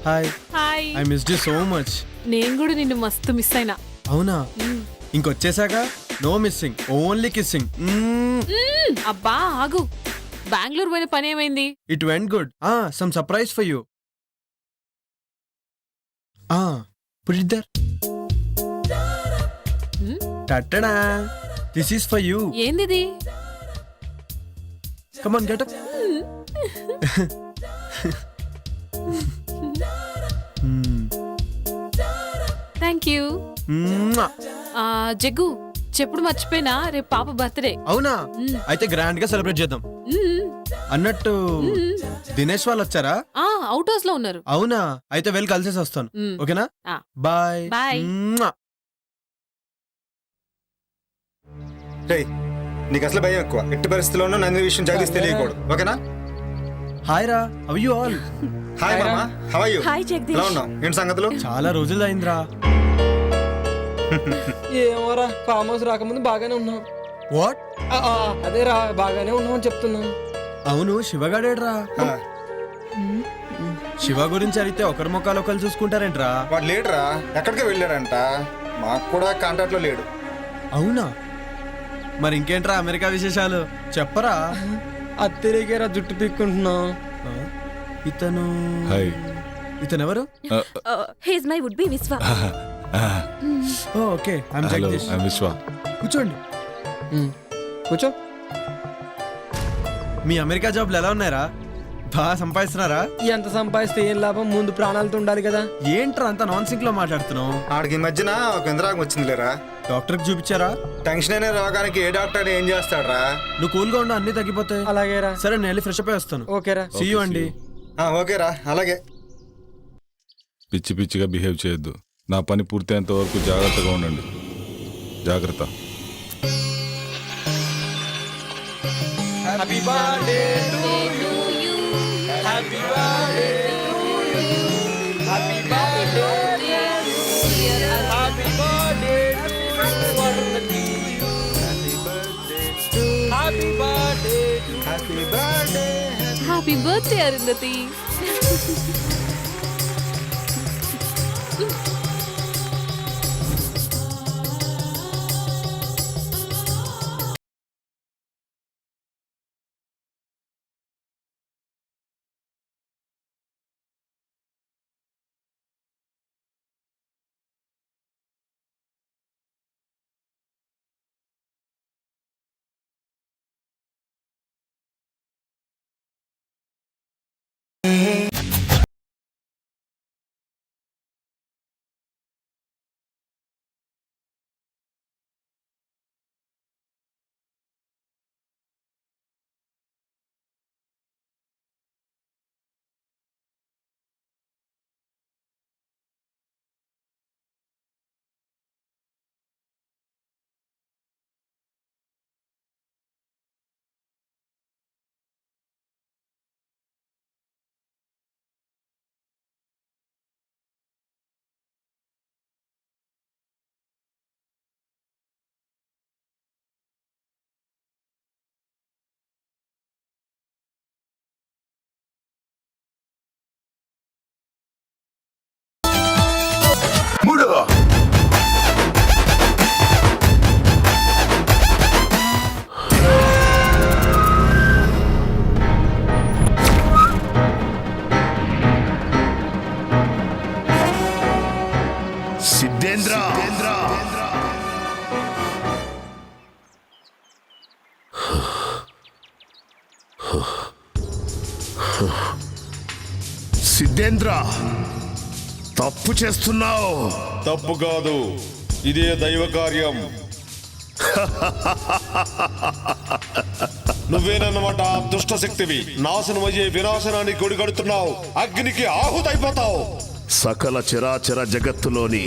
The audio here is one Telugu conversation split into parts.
Hi. Hi. I missed you so much. నేను కూడా నిన్ను మస్తు మిస్ అయినా. అవునా? ఇంకొచ్చేసాక నో మిస్సింగ్, ఓన్లీ కిస్సింగ్. అబ్బా ఆగు, బెంగళూరు పోయిన పని ఏమైంది? It went good. Some surprise for you. Put it there. టట్టడా, దిస్ ఈస్ ఫర్ యూ. ఏందిది? Come on, get up. Thank you. Jaggu, చెప్పుడు మర్చిపోయినా, రేపు పాప బర్త్డే. అవునా? అయితే గ్రాండ్ గా సెలబ్రేట్ చేద్దాం. అన్నట్టు దినేష్ వాళ్ళు వచ్చారా? అవుట్ హౌస్ లో ఉన్నారు. అవునా? అయితే వెళ్ళి కలిసేసి వస్తాను. ఓకేనా? Bye bye. నీకు అసలు భయం ఎక్కువ. ఎట్టి పరిస్థితుల్లోనూ నంది విషయం జగదీష్ తెలియకూడదు. ఓకేనా? హాయ్ రా, హౌ యు ఆల్? హాయ్ మామా, how are you? Hi Jagadeesh. ఎలా ఉన్నావు? ఏంటి సంగతులు? చాలా రోజులు అయిందిరా. ఏమోరా, ఫామ్ హౌస్ రాకముందు బాగానే ఉన్నాం. వాట్? అదేరా, బాగానే ఉన్నాం అని చెప్తున్నాం. అవును, శివగాడేడ్రా? ఆ, శివ గురించి అడిగితే ఒకరి మొక్కలు ఒకరు చూసుకుంటారేంట్రా? వాడు లేడురా, ఎక్కడికి వెళ్ళాడంట. మాకు కూడా కాంటాక్ట్ లో లేడు. అవునా? మరి ఇంకేంట్రా అమెరికా విశేషాలు చెప్పరా? అత్తిరిగేరా, జుట్టు పీక్కుంటున్నాం. ఇతను హాయ్. ఇతను ఎవరు? హీస్ మై వుడ్ బి విశ్వ. Okay, I'm hello, Jagadish. I'm విశ్వ. కూర్చోండి. కూర్చో. మీ అమెరికా జాబ్లు ఎలా ఉన్నాయరా? బాగా సంపాదిస్తున్నారా? ఎంత సంపాదిస్తే ఏం లాభం? ముందు ప్రాణాలతో ఉండాలి కదా. ఏంట్రా అంత నాన్ సింక్ లో మాట్లాడుతున్నావు? ఆడికి ఈ మధ్యన ఒక ఇంద్రాగం వచ్చింది లేరా. డాక్టర్ కి చూపించారా? టెన్షన్ అనే రోగానికి ఏ డాక్టర్ ఏం చేస్తాడరా? నువ్వు కూల్ గా ఉండు, అన్ని తగ్గిపోతాయి. అలాగేరా. సరే, నేను వెళ్ళి ఫ్రెష్ అప్ అయి వస్తాను. ఓకేరా. సీ యూ అండి. ఓకేరా, అలాగే. పిచ్చి పిచ్చిగా బిహేవ్ చేయొద్దు. నా పని పూర్తయ్యేంత వరకు జాగ్రత్తగా ఉండండి. జాగ్రత్త. Happy birthday to you. Happy birthday to you. Happy birthday happy birthday happy birthday happy birthday. Happy birthday Arundhati. Siddhendra, Siddhendra, తప్పు చేస్తున్నావు. తప్పు కాదు, ఇదే దైవ కార్యం. నువ్వేనన్నమాట దుష్ట శక్తివి. నాశనమయ్యే వినాశనానికి కొడిగడుతున్నావు. అగ్నికి ఆహుతైపోతావు. సకల చరాచర జగత్తులోని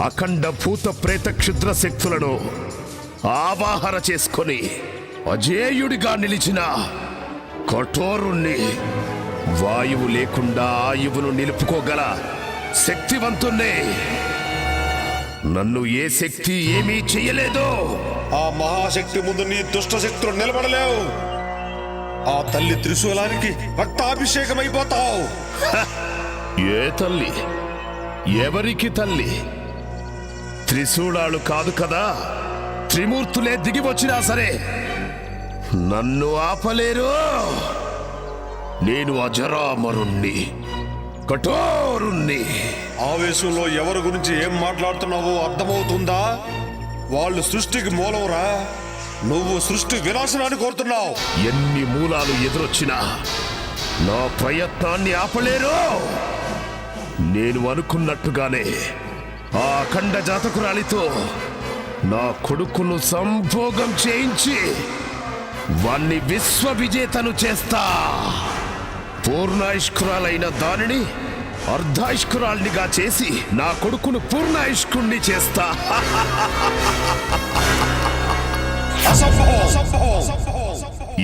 అఖండ భూత ప్రేత క్షుద్ర శక్తులను ఆవాహన చేసుకొని అజేయుడిగా నిలిచిన కఠోరుణ్ణి, వాయువు లేకుండా ఆయువును నిలుపుకోగల శక్తివంతుణ్ణి. నన్ను ఏ శక్తి ఏమీ చెయ్యలేదు. ఆ మహాశక్తి ముందు నీ దుష్ట శక్తులు నిలబడలేవు. ఆ తల్లి త్రిశూలానికి రక్తాభిషేకమైపోతావు. ఏ తల్లి? ఎవరికి తల్లి? త్రిశూలాలు కాదు కదా, త్రిమూర్తులే దిగి వచ్చినా సరే నన్ను ఆపలేరు. నేను అజరామరుణ్ణి, కఠోరుణ్ణి. ఆవేశంలో ఎవరి గురించి ఏం మాట్లాడుతున్నావో అర్థమవుతుందా? వాళ్ళు సృష్టికి మూలంరా, నువ్వు సృష్టి వినాశనాన్ని కోరుతున్నావు. ఎన్ని మూలాలు ఎదురొచ్చినా నా ప్రయత్నాన్ని ఆపలేరు. నేను అనుకున్నట్టుగానే ఆ అఖండ జాతకురాలితో నా కొడుకును సంభోగం చేయించి వాణ్ణి విశ్వ విజేతను చేస్తా. పూర్ణాయుష్కురాలైన దానిని అర్ధాయుష్కురాల్నిగా చేసి నా కొడుకును పూర్ణాయుష్కుణ్ణి చేస్తా.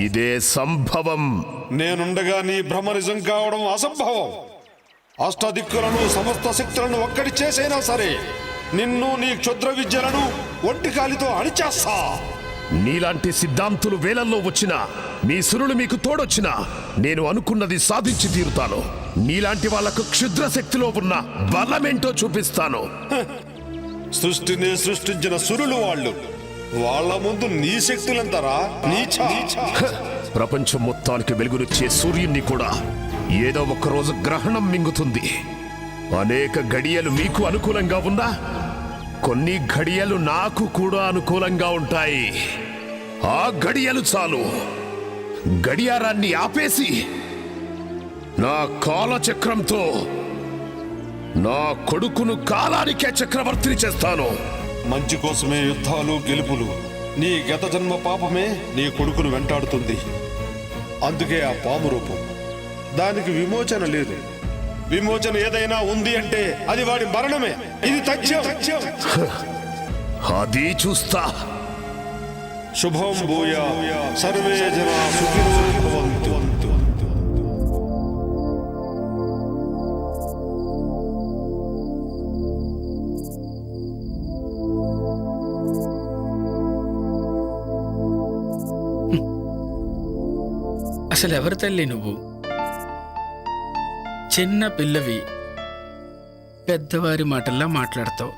ఇదే సంభవం. నేనుండగా నీ భ్రమ నిజం కావడం అసంభవం. అష్టదిక్కులను సమస్త శక్తులను ఒక్కటి చేసైనా సరే నిన్ను నీ క్షుద్ర విద్యలను ఒంటి కాలితో అణిచేస్తా. నీలాంటి సిద్ధాంతులు వేలల్లో వచ్చినా, మీ సురులు మీకు తోడొచ్చినా నేను అనుకున్నది సాధించి తీరుతాను. నీలాంటి వాళ్లకు క్షుద్ర శక్తిలో ఉన్న బలమేంటో చూపిస్తాను. సృష్టిని సృష్టించిన సురులు వాళ్ళు. వాళ్ళ ముందు నీ శక్తులంతరా నీచా. ప్రపంచం మొత్తానికి వెలుగునిచ్చే సూర్యుణ్ణి కూడా ఏదో ఒక రోజు గ్రహణం మింగుతుంది. అనేక గడియలు మీకు అనుకూలంగా ఉన్నా కొన్ని గడియలు నాకు కూడా అనుకూలంగా ఉంటాయి. ఆ గడియలు చాలు. గడియారాన్ని ఆపేసి నా కాలచక్రంతో నా కొడుకును కాలానికే చక్రవర్తిని చేస్తాను. మంచి కోసమే యుద్ధాలు గెలుపులు. నీ గత జన్మ పాపమే నీ కొడుకును వెంటాడుతుంది. అందుకే ఆ పాము రూపం. దానికి విమోచన లేదు. విమోచన ఏదైనా ఉంది అంటే అది వాడి మరణమే. ఇది తథ్యం. అది చూస్తా. శుభం భూయా సర్వే జనా సుఖినో భవంతు. అసలు ఎవరి తల్లి నువ్వు? చిన్న పిల్లవి, పెద్దవారి మాటల్లా మాట్లాడతావు.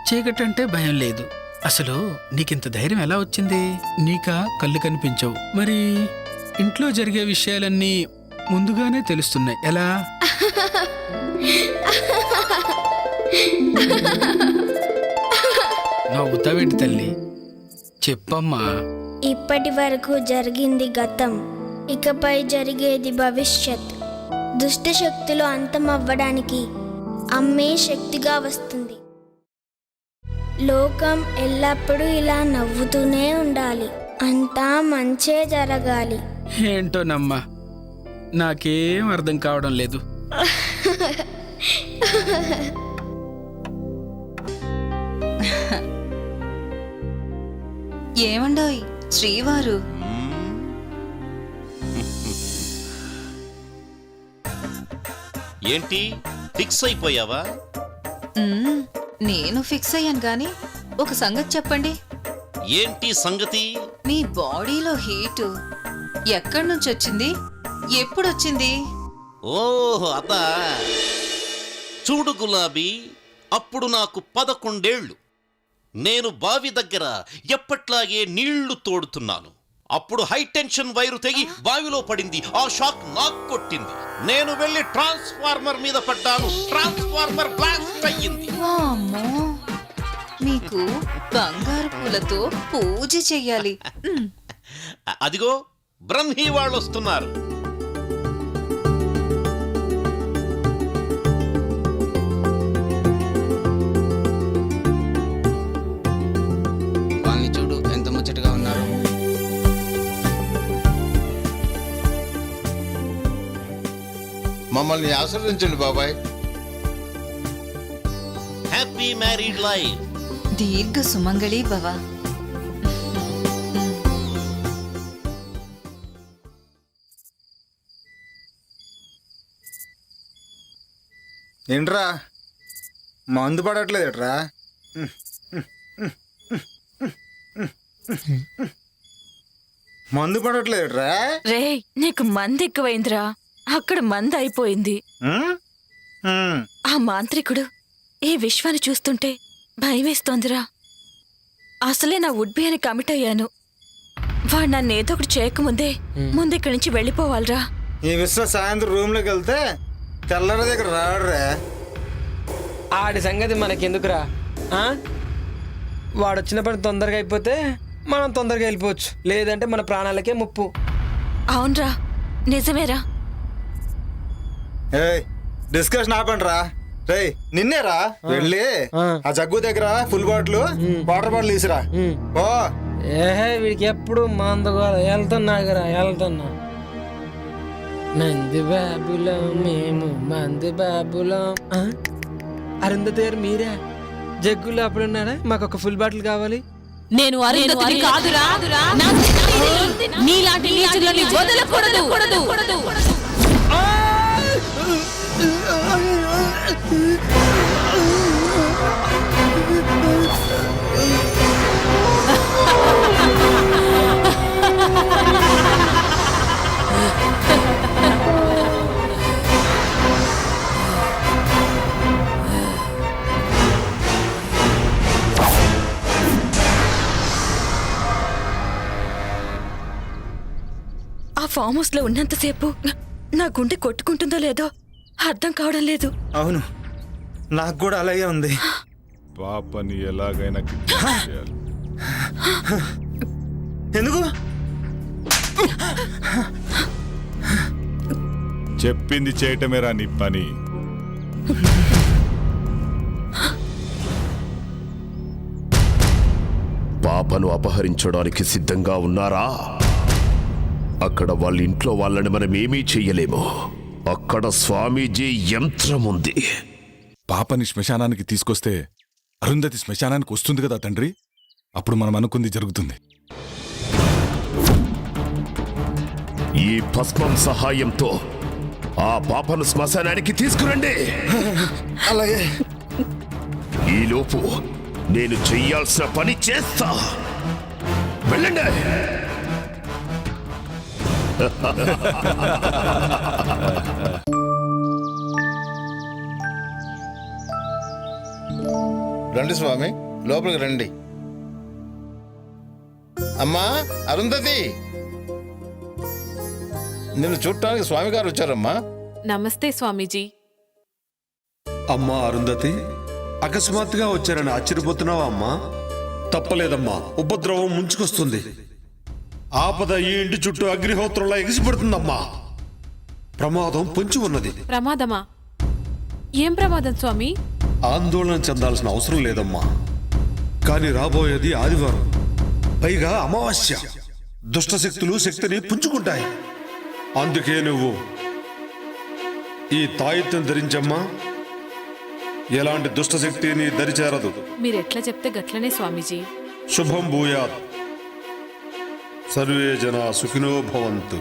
చీకటంటే భయం లేదు. అసలు నీకింత ధైర్యం ఎలా వచ్చింది? నీకా కళ్ళు కనిపించవు, మరి ఇంట్లో జరిగే విషయాలన్నీ ముందుగానే తెలుస్తున్నాయి. ఎలా? నవ్వుతావేంటి తల్లి? చెప్పమ్మా. ఇప్పటి వరకు జరిగింది గతం, ఇకపై జరిగేది భవిష్యత్. దుష్ట శక్తులు అంతమవ్వడానికి అమ్మే శక్తిగా వస్తుంది. లోకం ఎల్లప్పుడూ ఇలా నవ్వుతూనే ఉండాలి. అంతా మంచే జరగాలి. ఏంటోనమ్మా, నాకేం అర్థం కావడం లేదు. ఏమండోయ్ శ్రీవారు? ఏంటి ఫిక్స్ అయిపోయావా? నేను ఫిక్స్ అయ్యాను గాని ఒక సంగతి చెప్పండి. ఏంటి సంగతి? మీ బాడీలో హీటు ఎక్కడి నుంచి వచ్చింది? ఎప్పుడొచ్చింది? ఓహో అదా. చూడు గులాబీ, అప్పుడు నాకు 11 ఏళ్ళు. నేను బావి దగ్గర ఎప్పట్లాగే నీళ్లు తోడుతున్నాను. అప్పుడు హై టెన్షన్ వైరు తెగి బావిలో పడింది. ఆ షాక్ నాకు కొట్టింది. నేను వెళ్ళి ట్రాన్స్ఫార్మర్ మీద పడ్డాను. ట్రాన్స్ఫార్మర్ బ్లాస్ట్ అయ్యింది. వామ్మో, మీకు బంగారు పూలతో పూజ చెయ్యాలి. అదిగో బ్రహ్మీ వాళ్ళు వస్తున్నారు. వాళ్ళని చూడు ఎంత ముచ్చటగా ఉన్నారు. మమ్మల్ని ఆశీర్వదించండి బాబాయ్. Happy married life. దీర్ఘ సుమంగళి భవ. ఏంట్రా మందు పడట్లేదుట్రా? మందు పడట్లేదురా? రే నీకు మంది ఎక్కువైందిరా. అక్కడ మంది అయిపోయింది. ఆ మాంత్రికుడు ఈ విశ్వాన్ని చూస్తుంటే భయమేస్తోందిరా. అసలే నా వుడ్బి అని కమిట్ అయ్యాను. వాడు నన్ను ఏదో ఒకటి చేయకముందే ముందు ఇక్కడి నుంచి వెళ్ళిపోవాలిరా. ఈ విశ్వ సాయంత్రం రూమ్ లోకి వెళ్తే తెల్లర దగ్గర రాడురా. ఆడి సంగతి మనకెందుకురా? వాడు వచ్చిన పని తొందరగా అయిపోతే మనం తొందరగా వెళ్ళిపోవచ్చు, లేదంటే మన ప్రాణాలకే ముప్పు. అవునరా, నిజమేరా. ఏయ్ డిస్కషన్ ఆపండి రా. రే నిన్నేరా వెళ్ళి ఆ జగ్గు దగ్గర ఫుల్ బాటిల్ వాటర్ బాటిల్ తీసిరా. ఓ ఏహే వీడికి ఎప్పుడు మందుగా వెళ్తున్నాగరా, వెళ్తున్నా. మంది బాబులం మేము, మంది బాబులం. అరుంధతి గారు మీరే? జగ్గులో అప్పుడున్నారా? మాకు ఒక ఫుల్ బాటిల్ కావాలి. నేను అరుంధతిని కాదురా. నీలాంటి నీచులని వదలకూడదు. ఆ ఫామ్ హౌస్ లో ఉన్నంతసేపు నా గుండె కొట్టుకుంటుందో లేదో అర్థం కావడం లేదు. అవును, నాకు కూడా అలాగే ఉంది. పాపని ఎలాగైనా కిడ్నాప్ చేయాలి. ఎందుకు? చెప్పింది చేయటమేరా నీ పని. పాపను అపహరించడానికి సిద్ధంగా ఉన్నారా? అక్కడ వాళ్ళ ఇంట్లో వాళ్ళని మనం ఏమీ చెయ్యలేము. అక్కడ స్వామీజీ యంత్రం ఉంది. పాపని శ్మశానానికి తీసుకొస్తే అరుంధతి శ్మశానానికి వస్తుంది కదా తండ్రి. అప్పుడు మనం అనుకుంది జరుగుతుంది. ఈ భస్మం సహాయంతో ఆ పాపను శ్మశానానికి తీసుకురండి. అలాగే. ఈలోపు నేను చెయ్యాల్సిన పని చేస్తా. వెళ్ళండి. రండి స్వామి, లోపలికి రండి. అమ్మా అరుంధతి, నిన్ను చూడటానికి స్వామి గారు వచ్చారమ్మా. నమస్తే స్వామీజీ. అమ్మా అరుంధతి, అకస్మాత్తుగా వచ్చారని ఆశ్చర్యపోతున్నావా అమ్మా? తప్పలేదమ్మా, ఉపద్రవం ముంచుకొస్తుంది. ఆపద ఈ ఇంటి చుట్టూ అగ్నిహోత్రంలా ఎగిసిపడుతుందమ్మా. ప్రమాదం పొంచి ఉన్నది. ప్రమాదమా? ఏం ప్రమాదం స్వామి? ఆందోళన చెందాల్సిన అవసరం లేదమ్మా. కానీ రాబోయేది ఆదివారం, పైగా అమావాస్య. దుష్టశక్తులు శక్తిని పుంజుకుంటాయి. అందుకే నువ్వు ఈ తాయిత్యం ధరించమ్మా. ఎలాంటి దుష్టశక్తిని దరిచేరదు. మీరెట్లా చెప్తే గట్లనే స్వామీజీ. శుభం భూయాత్. సర్వే జనా సుఖినో భవంతు.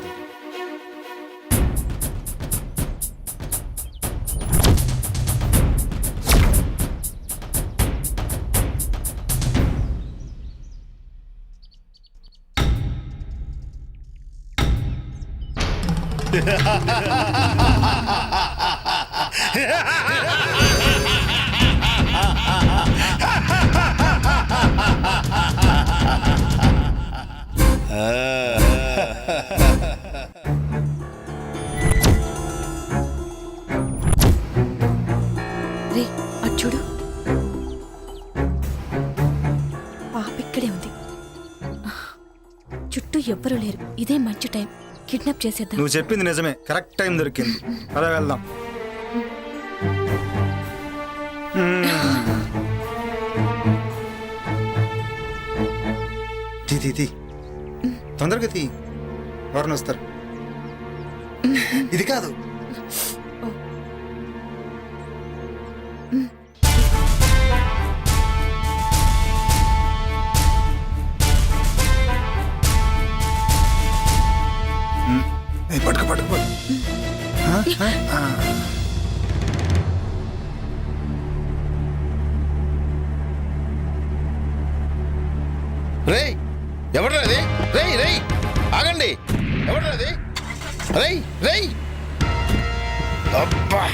రే అచ్చుడు, పాప ఇక్కడే ఉంది. చుట్టూ ఎవ్వరూ లేరు. ఇదే మంచి టైం. కిడ్నాప్ చేసేద్దాం. నువ్వు చెప్పింది నిజమే, కరెక్ట్ టైం దొరికింది. అలా వెళ్దాం. తీ తొందరగా తీ, ఎవరిని వస్తారు. ఇది కాదు. పట్టుకు పట్టుకు పట్టు. రేయ్, ఎవరు రేయ్ రేయ్, ఆగండి ఎవరది రై రై అబ్బా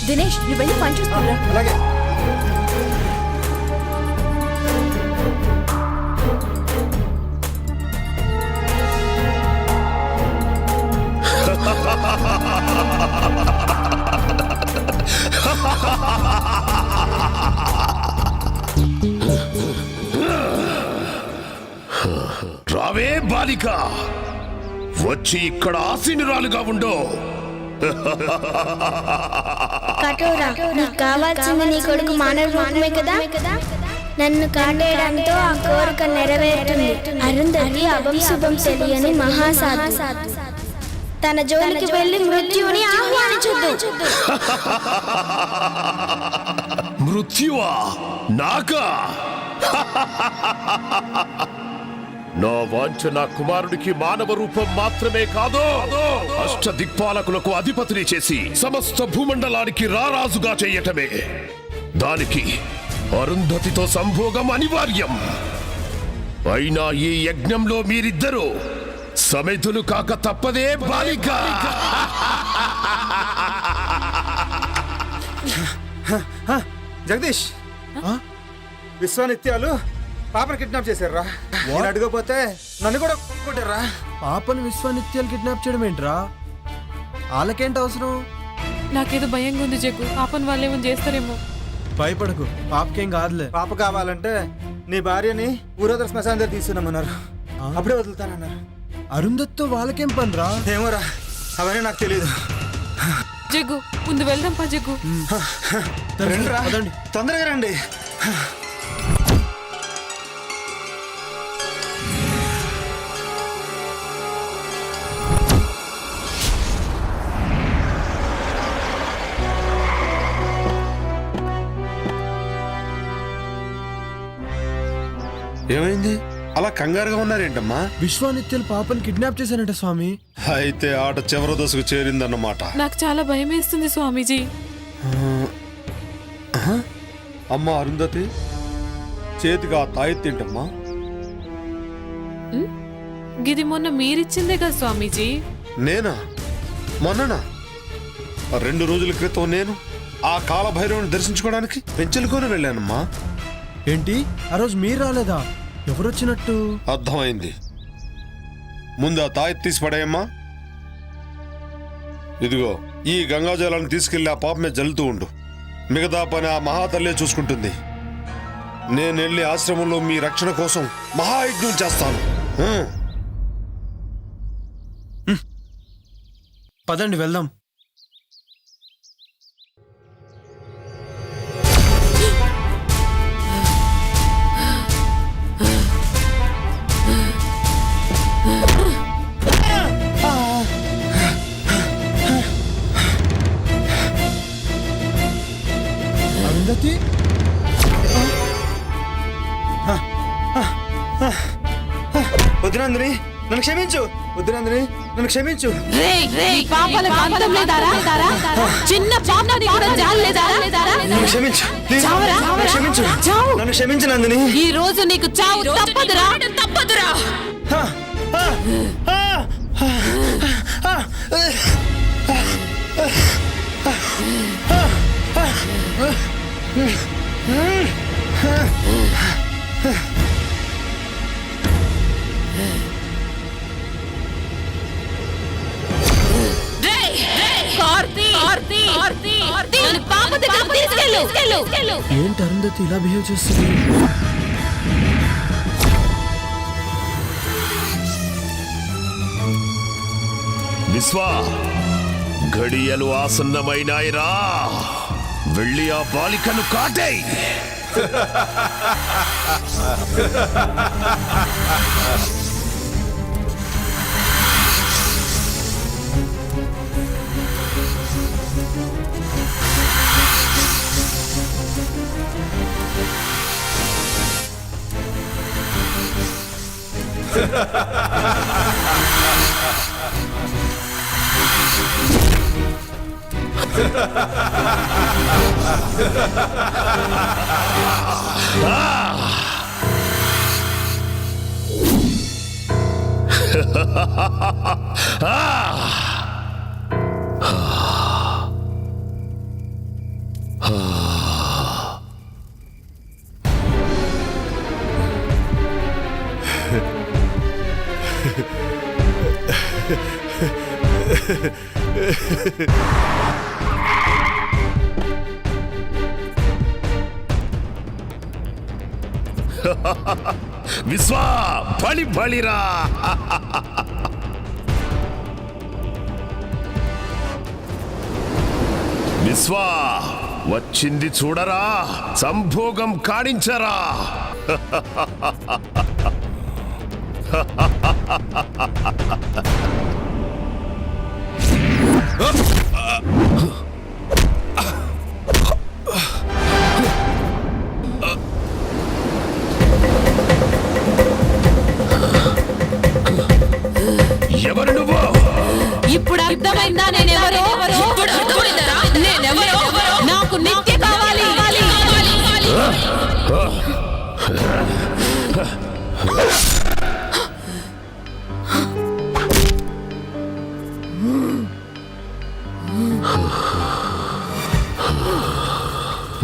దినేష్ నువ్వు వెళ్ళి పని చూసుకురా. అలాగే రావే బాలిక, వచ్చి ఇక్కడ ఆసీనురాలుగా ఉండో. కఠోరా నీకు కావాల్సింది నీ కొడుకు మానవ రూపమే కదా. నన్ను కాటేయడంతో ఆ కోరిక నెరవేరుతుంది. అరుంధతి అభం శుభం తెలియని మహాసాధు. తన జోలికి వెళ్ళి మృత్యువుని ఆహ్వానించొద్దు. మృత్యువా? నాకా? నా వాంఛ నా కుమారుడికి మానవ రూపం మాత్రమే కాదు, అష్ట దిక్పాలకులకు అధిపతిని చేసి సమస్త భూమండలానికి రారాజుగా చెయ్యటమే. దానికి అరుంధతితో సంభోగం అనివార్యం. అయినా ఈ యజ్ఞంలో మీరిద్దరూ సమితులు కాక తప్పదే బాలిక. జగదీష్, విశ్వానిత్యాలు పాపను కిడ్నాప్ చేశారా? అడగపోతే నన్ను కూడా కొట్టారా? పాపని విశ్వానిత్యాలు కిడ్నాప్ చేయడం ఏంట్రా? వాళ్ళకేంటి అవసరం? నాకేదో భయంగా ఉంది జగ్గు. పాపని వాళ్ళు ఏమో చేస్తారేమో. భయపడకు, పాపకేం కాదులే. పాప కావాలంటే నీ భార్యని ఊరోదర శ్మశానం దగ్గర తీసుకున్నామన్నారు. అప్పుడే వదులుతానన్నారు. అరుంధతితో వాళ్ళకేం పనిరా? ఏమోరా, అవన్నీ నాకు తెలియదు. జగ్గు ముందు వెళ్దాం పా జగ్గు. రండిరా, తొందరగా రండి. ఏమైంది అలా కంగారుగా ఉన్నారేంటమ్మా? విశ్వానిత్యాలు పాపని కిడ్నాప్ చేశానంట స్వామి. అయితే ఆట చివరి దశకు చేరిందన్నమాట. నాకు చాలా భయం వేస్తుంది స్వామీజీ. అమ్మ అరుంధతి, చేతిగా తాయెత్తేంటమ్మా? గిది మొన్న మీరిచ్చిందే కదా స్వామీజీ. నేనా? మొన్ననా? 2 రోజుల క్రితం నేను ఆ కాలభైరవుని దర్శించుకోవడానికి పెంచెలుకొని వెళ్ళానమ్మా. ఏంటి ఆ రోజు మీరు రాలేదా? ఎవరొచ్చినట్టు? అర్థమైంది. ముందు ఆ తాయెత్తు తీసి పడేయమ్మా. ఇదిగో ఈ గంగాజలాన్ని తీసుకెళ్లి ఆ పాప మీద జల్లుతూ ఉండు. మిగతా పని ఆ మహాతల్లే చూసుకుంటుంది. నేను వెళ్ళి ఆశ్రమంలో మీ రక్షణ కోసం మహాయజ్ఞం చేస్తాను. పదండి వెళ్దాం. అరుంధతి, వద్దునందిని నన్ను క్షమించు. వద్దునందిని నన్ను క్షమించు. చిన్న పాపని కూడా జాలేదారా? నన్ను క్షమించు, ప్లీజ్. నన్ను క్షమించు, నన్ను క్షమించు నందిని. ఈ రోజు నీకు చావు తప్పదురా, తప్పదురా. ఏంటి అరుంధతి ఇలా బిహేవ్ చేస్తుంది? విశ్వా, ఘడియలు ఆసన్నమైనాయిరా. వెళ్ళి ఆ బాలికను కాటేయ్. విశ్వా బలి బలిరా. విశ్వా వచ్చింది చూడరా, సంభోగం కాడించరా. ఎవరు నువ్వు? ఇప్పుడు అర్థమైందా నేనెవరో? నేనెవరో? నాకు నిత్య కావాలి.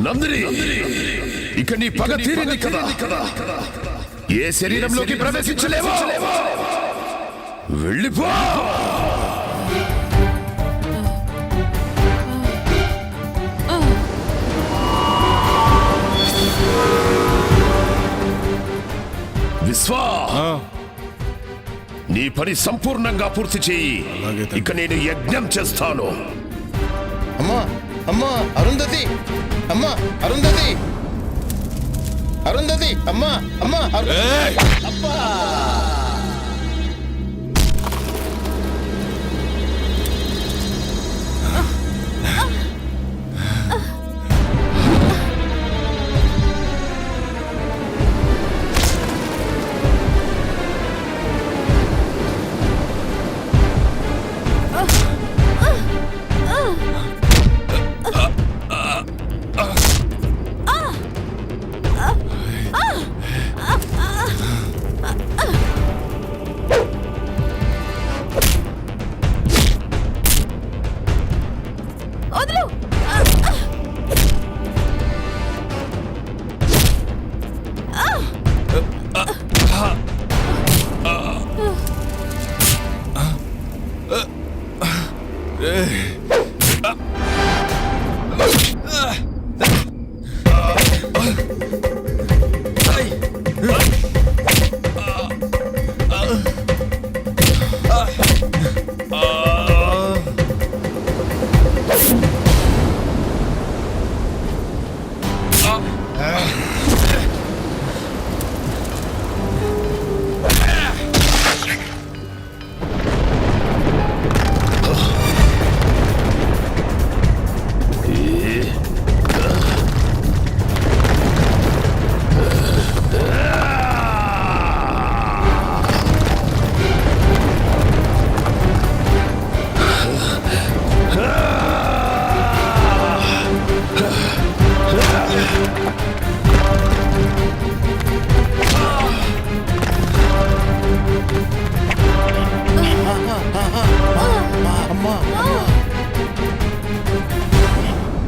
నందిని, ఇక నీ పగ తీరింది కదా. ఏ శరీరంలోకి ప్రవేశించలేవో వెళ్ళిపో. విశ్వా, నీ పని సంపూర్ణంగా పూర్తి చేయి. ఇక నేను యజ్ఞం చేస్తాను. అమ్మా అమ్మా అరుంధతి, అమ్మా అరుంధతి, అరుంధతి, అమ్మా అమ్మా అబ్బా.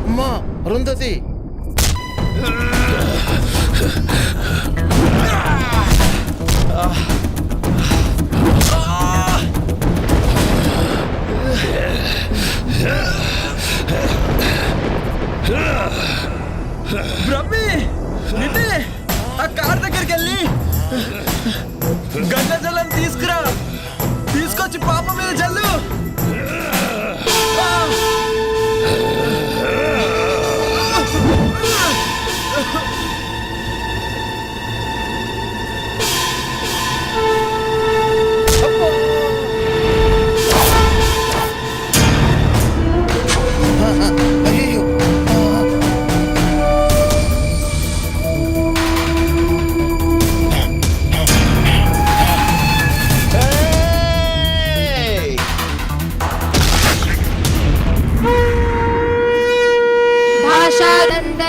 అమ్మా అరుంధతి, బ్రహ్మి నిన్నే ఆ కార్ దగ్గరికి వెళ్ళి గంగా జలం తీసుకురా, తీసుకొచ్చి పాప మీద జల్లు.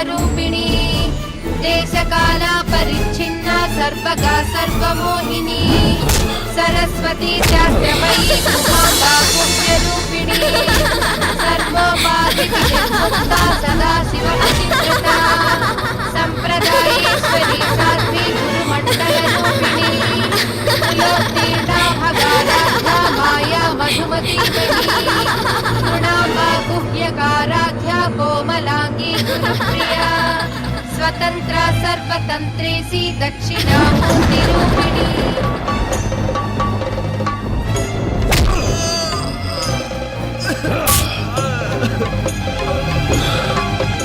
రూపిణి దేశకాల పరిచ్ఛిన్న సర్వగా సర్వమోహిని సరస్వతి శాస్త్రమయీ పుష్య రూపిణి సర్వోపాధి సదా శివ సంప్రదాయేశ్వరి సాధ్వి గురుమండల రూపిణి మాయా మధుమతి గుహ్యకారాధ్య కోమలాంగి గురుప్రియా స్వతంత్ర సర్వతంత్రేసి దక్షిణామూర్తి రూపిణి